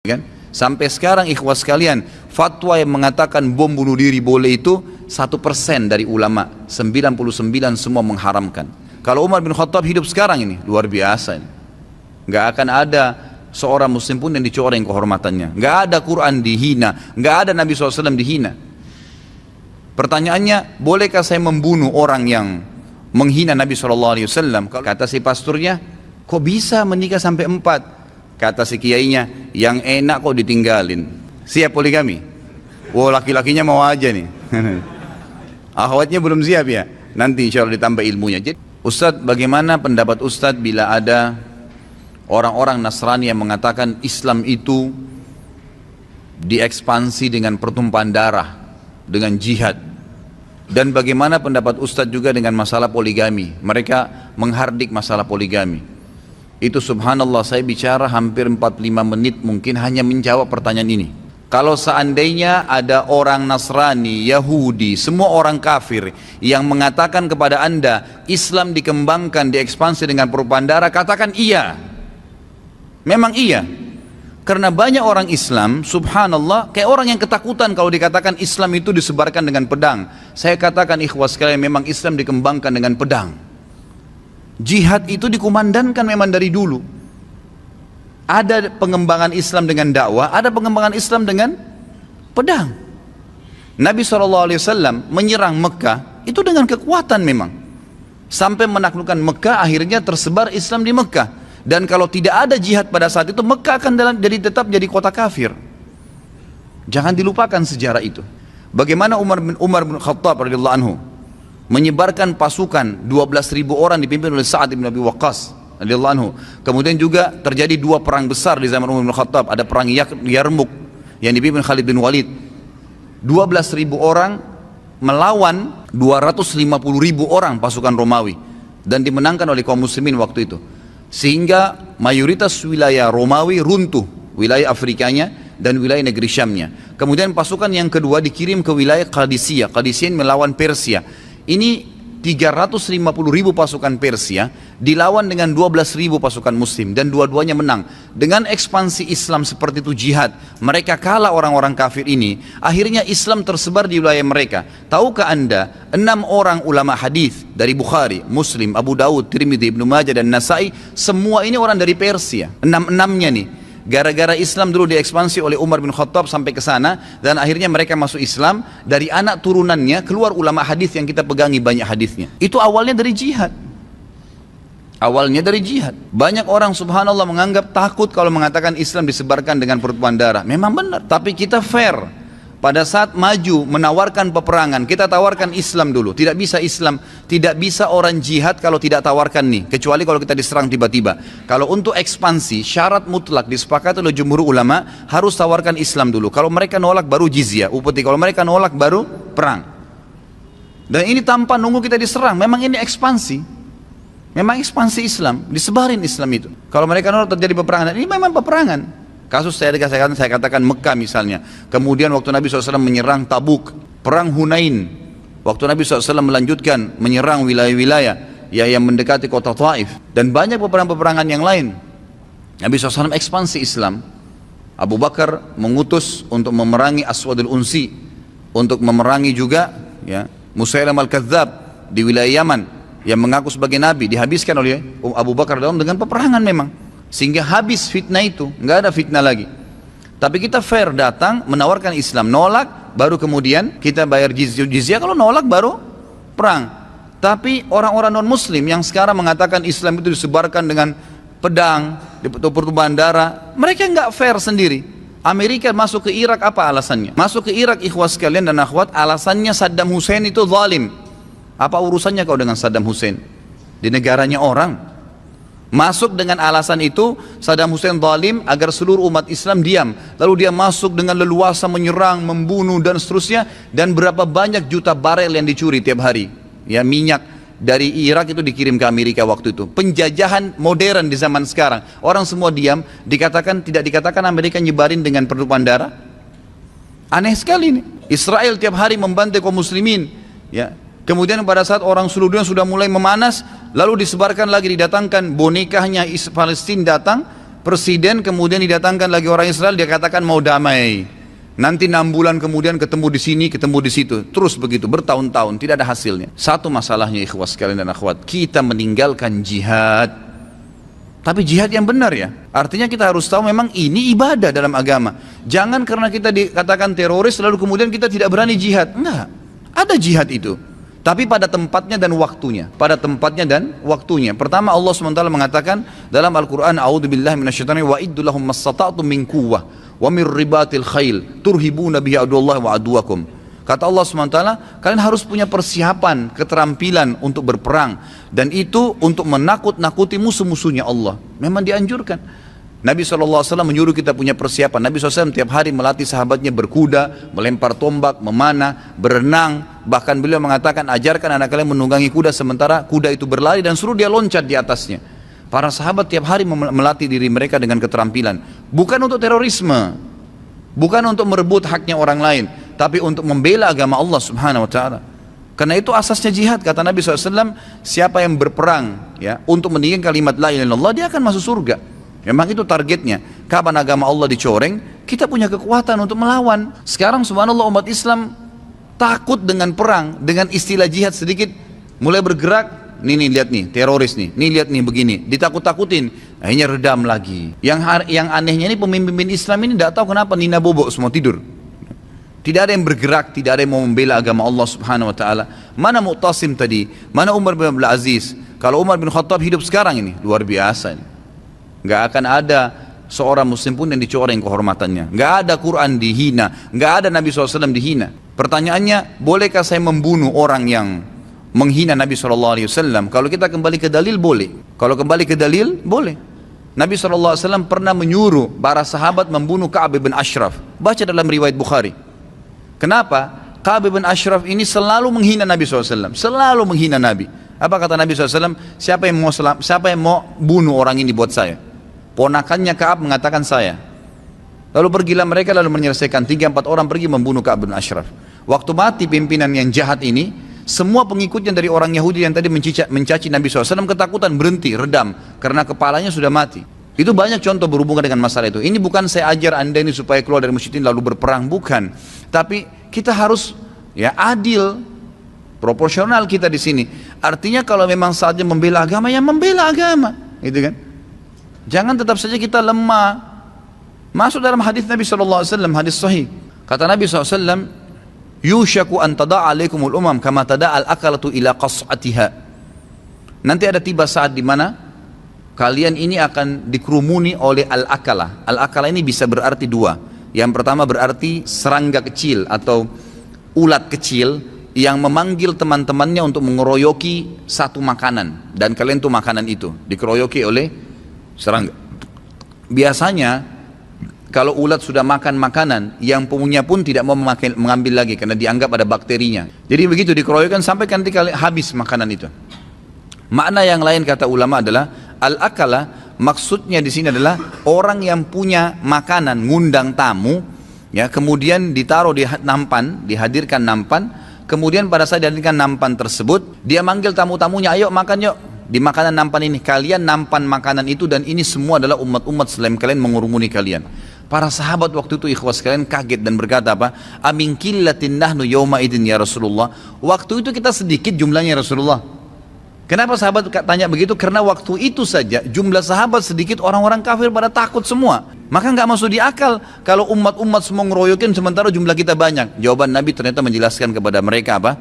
Kan? Sampai sekarang ikhwas sekalian, fatwa yang mengatakan bom bunuh diri boleh itu 1% dari ulama, 99 semua mengharamkan. Kalau Umar bin Khattab hidup sekarang ini, luar biasa ini. Nggak akan ada seorang muslim pun yang dicoreng kehormatannya. Nggak ada Quran dihina, nggak ada Nabi SAW dihina. Pertanyaannya, bolehkah saya membunuh orang yang menghina Nabi SAW? Kata si pasturnya, kok bisa menikah sampai 4? Kata si kiainya, yang enak kok ditinggalin. Siap poligami? Wah, laki-lakinya mau aja nih. Akhwatnya belum siap ya? Nanti insya Allah ditambah ilmunya. Jadi, Ustadz, bagaimana pendapat Ustadz bila ada orang-orang Nasrani yang mengatakan Islam itu diekspansi dengan pertumpahan darah, dengan jihad? Dan bagaimana pendapat Ustadz juga dengan masalah poligami? Mereka menghardik masalah poligami. Itu subhanallah, saya bicara hampir 45 menit mungkin hanya menjawab pertanyaan ini. Kalau seandainya ada orang Nasrani, Yahudi, semua orang kafir yang mengatakan kepada anda Islam dikembangkan, diekspansi dengan pertumpahan darah, katakan iya. Memang iya. Karena banyak orang Islam, subhanallah, kayak orang yang ketakutan kalau dikatakan Islam itu disebarkan dengan pedang. Saya katakan ikhwas sekalian, memang Islam dikembangkan dengan pedang. Jihad itu dikumandangkan memang dari dulu. Ada pengembangan Islam dengan dakwah, ada pengembangan Islam dengan pedang. Nabi SAW menyerang Mekah itu dengan kekuatan memang. Sampai menaklukkan Mekah, akhirnya tersebar Islam di Mekah. Dan kalau tidak ada jihad pada saat itu, Mekah akan tetap jadi kota kafir. Jangan dilupakan sejarah itu. Bagaimana Umar bin Khattab radhiyallahu anhu menyebarkan pasukan 12.000 orang dipimpin oleh Sa'ad bin Abi Waqqas radhiyallahu anhu. Kemudian juga terjadi 2 perang besar di zaman Umar bin Khattab. Ada perang Yarmuk yang dipimpin Khalid bin Walid. 12.000 orang melawan 250.000 orang pasukan Romawi dan dimenangkan oleh kaum muslimin waktu itu. Sehingga mayoritas wilayah Romawi runtuh, wilayah Afrikanya dan wilayah negeri Syamnya. Kemudian pasukan yang kedua dikirim ke wilayah Qadisiyah. Qadisiyah melawan Persia. Ini 350.000 pasukan Persia dilawan dengan 12.000 pasukan muslim dan dua-duanya menang. Dengan ekspansi Islam seperti itu, jihad, mereka kalah orang-orang kafir ini. Akhirnya Islam tersebar di wilayah mereka. Tahukah anda 6 orang ulama hadis dari Bukhari, Muslim, Abu Daud, Tirmidzi, Ibnu Majah dan Nasai, semua ini orang dari Persia. 6-6-nya nih. Gara-gara Islam dulu diekspansi oleh Umar bin Khattab sampai ke sana, dan akhirnya mereka masuk Islam. Dari anak turunannya keluar ulama hadis yang kita pegangi banyak hadisnya. Itu awalnya dari jihad. Awalnya dari jihad. Banyak orang subhanallah menganggap takut kalau mengatakan Islam disebarkan dengan pertumpahan darah. Memang benar, tapi kita fair. Pada saat maju menawarkan peperangan, kita tawarkan Islam dulu. Tidak bisa Islam, tidak bisa orang jihad kalau tidak tawarkan nih, kecuali kalau kita diserang tiba-tiba. Kalau untuk ekspansi, syarat mutlak disepakati oleh jumhur ulama, harus tawarkan Islam dulu. Kalau mereka nolak baru jizyah, upeti. Kalau mereka nolak baru perang. Dan ini tanpa nunggu kita diserang. Memang ini ekspansi. Memang ekspansi Islam, disebarin Islam itu. Kalau mereka nolak terjadi peperangan. Ini memang peperangan. Kasus saya katakan Mekah misalnya. Kemudian waktu Nabi SAW menyerang Tabuk, perang Hunain. Waktu Nabi SAW melanjutkan menyerang wilayah-wilayah yang mendekati kota Taif. Dan banyak peperangan-peperangan yang lain. Nabi SAW ekspansi Islam. Abu Bakar mengutus untuk memerangi Aswadul Unsi, untuk memerangi juga ya, Musailam al-Kadzab di wilayah Yaman yang mengaku sebagai Nabi. Dihabiskan oleh Abu Bakar dengan peperangan memang. Sehingga habis fitnah itu, nggak ada fitnah lagi. Tapi kita fair, datang menawarkan Islam, nolak, baru kemudian kita bayar jizyah. Kalau nolak baru perang. Tapi orang-orang non muslim yang sekarang mengatakan Islam itu disebarkan dengan pedang, pertumpahan darah, mereka nggak fair sendiri. Amerika masuk ke Irak, apa alasannya? Masuk ke Irak ikhwas sekalian dan akhwat, alasannya Saddam Hussein itu zalim. Apa urusannya kau dengan Saddam Hussein? Di negaranya orang. Masuk dengan alasan itu, Saddam Hussein zalim agar seluruh umat Islam diam. Lalu dia masuk dengan leluasa menyerang, membunuh dan seterusnya. Dan berapa banyak juta barel yang dicuri tiap hari. Ya, minyak dari Irak itu dikirim ke Amerika waktu itu. Penjajahan modern di zaman sekarang. Orang semua diam, tidak dikatakan Amerika nyebarin dengan pertumpahan darah. Aneh sekali ini. Israel tiap hari membantai kaum muslimin. Ya. Kemudian pada saat orang seluruh dunia sudah mulai memanas, lalu disebarkan lagi, didatangkan bonekanya Palestina datang, Presiden kemudian didatangkan lagi orang Israel, dia katakan mau damai. Nanti 6 bulan kemudian ketemu di sini, ketemu di situ. Terus begitu, bertahun-tahun, tidak ada hasilnya. Satu masalahnya ikhwas sekalian dan akhwat, kita meninggalkan jihad. Tapi jihad yang benar ya. Artinya kita harus tahu memang ini ibadah dalam agama. Jangan karena kita dikatakan teroris lalu kemudian kita tidak berani jihad. Enggak, ada jihad itu. Tapi pada tempatnya dan waktunya. Pada tempatnya dan waktunya. Pertama Allah SWT mengatakan dalam Al-Quran, A'udzubillahi minasyaitonir wa iddu lahum mastata'tum min quwwah wa min ribatil khail turhibuna bihi adullahi wa aduwakum. Kata Allah SWT, kalian harus punya persiapan, keterampilan untuk berperang. Dan itu untuk menakut-nakuti musuh-musuhnya Allah. Memang dianjurkan. Nabi SAW menyuruh kita punya persiapan. Nabi SAW tiap hari melatih sahabatnya berkuda, melempar tombak, memanah, berenang. Bahkan beliau mengatakan, ajarkan anak kalian menunggangi kuda sementara kuda itu berlari dan suruh dia loncat di atasnya. Para sahabat tiap hari melatih diri mereka dengan keterampilan. Bukan untuk terorisme, bukan untuk merebut haknya orang lain, tapi untuk membela agama Allah Subhanahu Wa Taala. Karena itu asasnya jihad. Kata Nabi SAW, siapa yang berperang ya untuk meninggikan kalimat la ilaha illallah, dia akan masuk surga. Memang itu targetnya. Kapan agama Allah dicoreng, kita punya kekuatan untuk melawan. Sekarang subhanallah umat Islam takut dengan perang, dengan istilah jihad sedikit mulai bergerak. Nih lihat nih teroris nih lihat nih begini, ditakut-takutin, akhirnya redam lagi. Yang anehnya ini pemimpin Islam ini tidak tahu kenapa nina bobok semua tidur. Tidak ada yang bergerak, tidak ada yang mau membela agama Allah Subhanahu Wa Taala. Mana Mu'tasim tadi, mana Umar bin Abdul Aziz? Kalau Umar bin Khattab hidup sekarang ini luar biasa ini. Gak akan ada seorang muslim pun yang dicoreng kehormatannya. Gak ada Quran dihina, gak ada Nabi SAW dihina. Pertanyaannya, bolehkah saya membunuh orang yang menghina Nabi SAW? Kalau kita kembali ke dalil, boleh. Kalau kembali ke dalil, boleh. Nabi SAW pernah menyuruh para sahabat membunuh Ka'ab bin Ashraf. Baca dalam riwayat Bukhari. Kenapa? Ka'ab bin Ashraf ini selalu menghina Nabi SAW. Selalu menghina Nabi. Apa kata Nabi SAW? Siapa yang mau bunuh orang ini buat saya? Ponakannya Ka'ab mengatakan saya. Lalu pergilah mereka lalu menyelesaikan 3-4 orang pergi membunuh Ka'ab bin Ashraf. Waktu mati pimpinan yang jahat ini, semua pengikutnya dari orang Yahudi yang tadi mencaci Nabi SAW ketakutan, berhenti, redam, karena kepalanya sudah mati. Itu banyak contoh berhubungan dengan masalah itu. Ini bukan saya ajar anda ini supaya keluar dari musyrikin lalu berperang, bukan. Tapi kita harus ya adil, proporsional kita di sini. Artinya kalau memang saatnya membela agama, ya membela agama, gitu kan? Jangan tetap saja kita lemah. Masuk dalam hadis Nabi SAW, hadis sahih. Kata Nabi SAW, yushaku an tada'a alaikumul umam kama tada'al akalatu ila qas'atiha. Nanti ada tiba saat di mana kalian ini akan dikerumuni oleh al-akala. Al-akala ini bisa berarti dua. Yang pertama berarti serangga kecil atau ulat kecil yang memanggil teman-temannya untuk mengeroyoki satu makanan. Dan kalian tuh makanan itu dikeroyoki oleh serangga. Biasanya kalau ulat sudah makan makanan, yang punya pun tidak mau mengambil lagi karena dianggap ada bakterinya. Jadi begitu dikeroyokkan sampai nanti habis makanan itu. Makna yang lain kata ulama adalah al-akala, maksudnya di sini adalah orang yang punya makanan ngundang tamu, ya kemudian ditaruh di nampan, dihadirkan nampan, kemudian pada saat dihadirkan nampan tersebut, dia manggil tamu-tamunya, ayo makan yuk. Di makanan nampan ini, kalian nampan makanan itu dan ini semua adalah umat-umat selain kalian mengurumuni kalian. Para sahabat waktu itu ikhwas kalian kaget dan berkata apa? Amin killatin nahnu yawma idin ya Rasulullah. Waktu itu kita sedikit jumlahnya Rasulullah. Kenapa sahabat tanya begitu? Karena waktu itu saja jumlah sahabat sedikit, orang-orang kafir pada takut semua. Maka nggak masuk di akal kalau umat-umat semua ngeroyokin sementara jumlah kita banyak. Jawaban Nabi ternyata menjelaskan kepada mereka apa?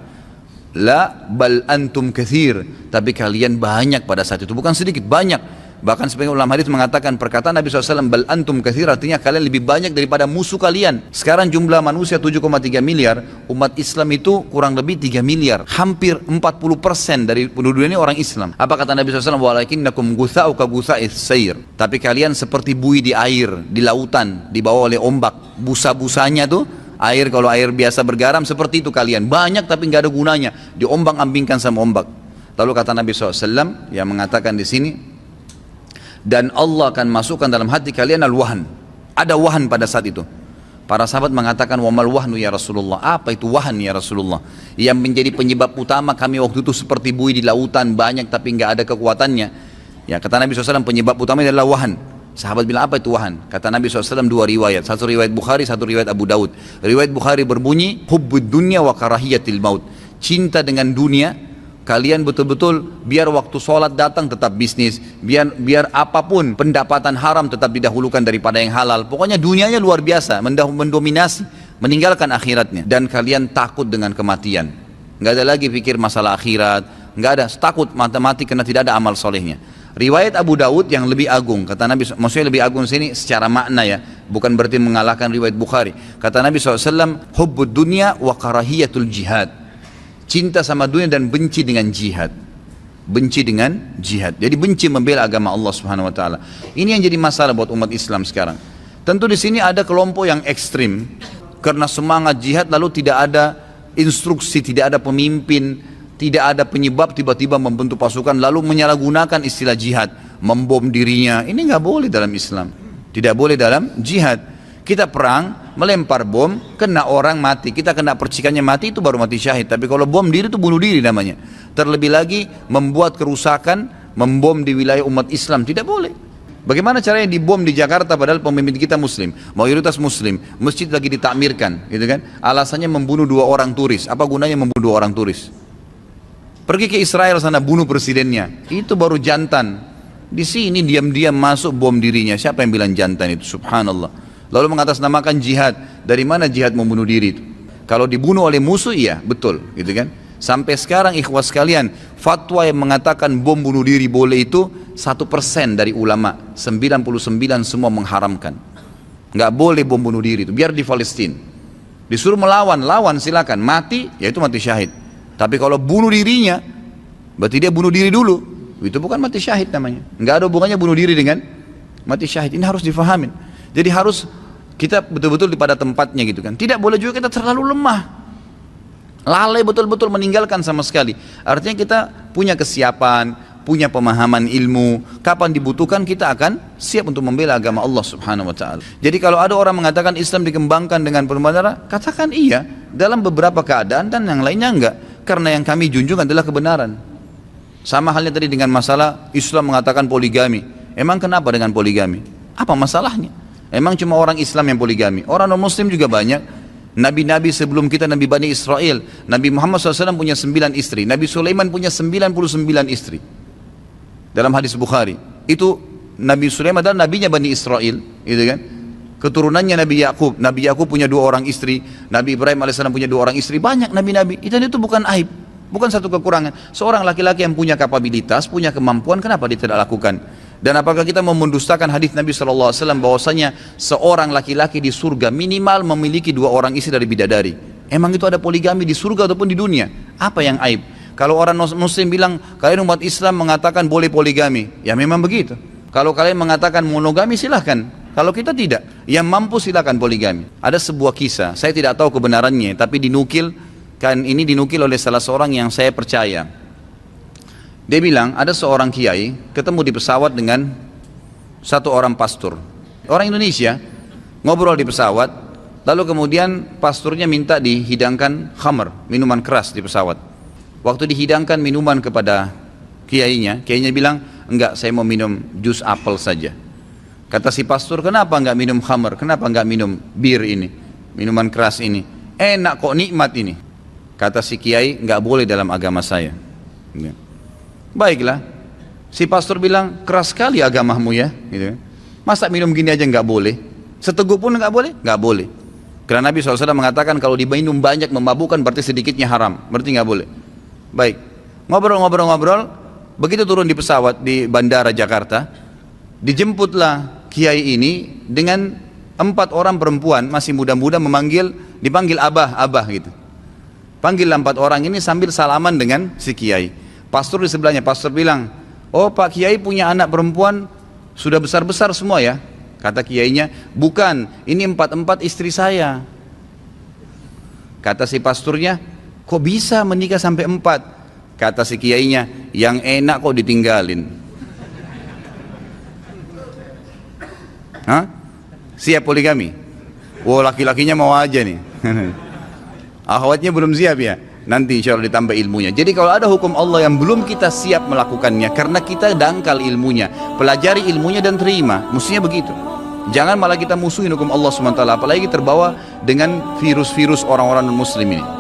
La bal antum kathir, tapi kalian banyak pada saat itu, bukan sedikit, banyak. Bahkan sebagian ulama hadis mengatakan perkataan Nabi SAW bal antum kathir artinya kalian lebih banyak daripada musuh kalian. Sekarang jumlah manusia 7,3 miliar, umat Islam itu kurang lebih 3 miliar, hampir 40% dari penduduk ini orang Islam. Apa kata Nabi SAW? Walakinnakum gutha'u ka gutha'is sayr, tapi kalian seperti buih di air, di lautan, dibawa oleh ombak. Busa-busanya tuh air, kalau air biasa bergaram seperti itu kalian, banyak tapi nggak ada gunanya, diombang-ambingkan sama ombak. Lalu kata Nabi SAW yang mengatakan di sini, dan Allah akan masukkan dalam hati kalian al-wahan. Ada wahan pada saat itu. Para sahabat mengatakan, wa mal wahnu ya Rasulullah. Apa itu wahan ya Rasulullah? Yang menjadi penyebab utama kami waktu itu seperti buih di lautan, banyak tapi nggak ada kekuatannya. Ya kata Nabi SAW, penyebab utamanya adalah wahan. Sahabat bilang, apa itu wahan? Kata Nabi SAW dua riwayat. Satu riwayat Bukhari, satu riwayat Abu Daud. Riwayat Bukhari berbunyi, hubbud dunya wa karahiyatil maut. Cinta dengan dunia, kalian betul-betul biar waktu sholat datang tetap bisnis, biar apapun pendapatan haram tetap didahulukan daripada yang halal. Pokoknya dunianya luar biasa, mendominasi, meninggalkan akhiratnya. Dan kalian takut dengan kematian. Nggak ada lagi pikir masalah akhirat, nggak ada, takut mati karena tidak ada amal solehnya. Riwayat Abu Daud yang lebih agung, kata Nabi, maksudnya lebih agung sini secara makna ya, bukan berarti mengalahkan riwayat Bukhari. Kata Nabi SAW, hubbud dunya wa karahiyatul jihad. Cinta sama dunia dan benci dengan jihad. Benci dengan jihad. Jadi benci membela agama Allah Subhanahu wa taala. Ini yang jadi masalah buat umat Islam sekarang. Tentu di sini ada kelompok yang ekstrim karena semangat jihad lalu tidak ada instruksi, tidak ada pemimpin, tidak ada penyebab tiba-tiba membentuk pasukan lalu menyalahgunakan istilah jihad, membom dirinya. Ini nggak boleh dalam Islam, tidak boleh dalam jihad. Kita perang, melempar bom, kena orang mati, kita kena percikannya mati, itu baru mati syahid. Tapi kalau bom diri itu bunuh diri namanya. Terlebih lagi membuat kerusakan, membom di wilayah umat Islam, tidak boleh. Bagaimana caranya dibom di Jakarta padahal pemimpin kita muslim, mayoritas muslim, masjid lagi ditakmirkan, gitu kan? Alasannya membunuh 2 orang turis. Apa gunanya membunuh 2 orang turis? Pergi ke Israel sana bunuh presidennya, itu baru jantan. Di sini diam-diam masuk bom dirinya. Siapa yang bilang jantan itu? Subhanallah. Lalu mengatasnamakan jihad. Dari mana jihad membunuh diri itu? Kalau dibunuh oleh musuh iya, betul, gitu kan? Sampai sekarang ikhwas sekalian, fatwa yang mengatakan bom bunuh diri boleh itu 1% dari ulama, 99 semua mengharamkan. Nggak boleh bom bunuh diri itu, biar di Palestina. Disuruh melawan, lawan silakan, mati, ya itu mati syahid. Tapi kalau bunuh dirinya, berarti dia bunuh diri dulu. Itu bukan mati syahid namanya. Nggak ada hubungannya bunuh diri dengan mati syahid. Ini harus difahamin. Jadi harus kita betul-betul pada tempatnya gitu kan. Tidak boleh juga kita terlalu lemah. Lalai betul-betul meninggalkan sama sekali. Artinya kita punya kesiapan, punya pemahaman ilmu. Kapan dibutuhkan kita akan siap untuk membela agama Allah Subhanahu wa taala. Jadi kalau ada orang mengatakan Islam dikembangkan dengan penuh darah, katakan iya dalam beberapa keadaan dan yang lainnya enggak. Karena yang kami junjung adalah kebenaran. Sama halnya tadi dengan masalah Islam mengatakan poligami. Emang kenapa dengan poligami? Apa masalahnya? Emang cuma orang Islam yang poligami? Orang non-Muslim juga banyak. Nabi-nabi sebelum kita, Nabi Bani Israel, Nabi Muhammad SAW punya 9 istri, Nabi Sulaiman punya 99 istri. Dalam hadis Bukhari, itu Nabi Sulaiman adalah nabinya Bani Israel, gitu kan? Keturunannya Nabi Yakub punya 2 orang istri, Nabi Ibrahim AS punya 2 orang istri, banyak nabi-nabi. Itu bukan aib, bukan satu kekurangan. Seorang laki-laki yang punya kapabilitas, punya kemampuan, kenapa dia tidak lakukan? Dan apakah kita mau mendustakan hadis Nabi SAW bahwasanya seorang laki-laki di surga minimal memiliki 2 orang istri dari bidadari? Emang itu ada poligami di surga ataupun di dunia? Apa yang aib? Kalau orang Muslim bilang kalian umat Islam mengatakan boleh poligami, ya memang begitu. Kalau kalian mengatakan monogami silahkan. Kalau kita tidak, yang mampu silakan poligami. Ada sebuah kisah, saya tidak tahu kebenarannya, tapi dinukil oleh salah seorang yang saya percaya. Dia bilang ada seorang kiai ketemu di pesawat dengan satu orang pastor, orang Indonesia, ngobrol di pesawat, lalu kemudian pasturnya minta dihidangkan khamr, minuman keras di pesawat. Waktu dihidangkan minuman kepada kiainya bilang, enggak, saya mau minum jus apel saja. Kata si pastor, kenapa enggak minum khamr, kenapa enggak minum bir ini, minuman keras ini, enak kok, nikmat ini. Kata si kiai, enggak boleh dalam agama saya. Baiklah, si pastor bilang, keras sekali agamamu ya, gitu. Masa minum gini aja enggak boleh, seteguk pun enggak boleh? Enggak boleh. Karena Nabi SAW mengatakan kalau diminum banyak memabukkan berarti sedikitnya haram, berarti enggak boleh. Baik, ngobrol, begitu turun di pesawat di bandara Jakarta, dijemputlah kiai ini dengan 4 orang perempuan masih muda-muda dipanggil abah gitu. Panggil 4 orang ini sambil salaman dengan si kiai. Pastor di sebelahnya, pastor bilang, oh Pak Kiai punya anak perempuan sudah besar-besar semua ya? Kata kiainya, bukan, ini 4 istri saya. Kata si pasturnya, kok bisa menikah sampai 4? Kata si kiainya, yang enak kok ditinggalin. Hah? Siap poligami? Oh laki-lakinya mau aja nih. Akhwatnya belum siap ya? nanti insya Allah ditambah ilmunya. Jadi kalau ada hukum Allah yang belum kita siap melakukannya karena kita dangkal ilmunya, pelajari ilmunya dan terima, mestinya begitu. Jangan malah kita musuhin hukum Allah SWT, apalagi terbawa dengan virus-virus orang-orang non muslim ini.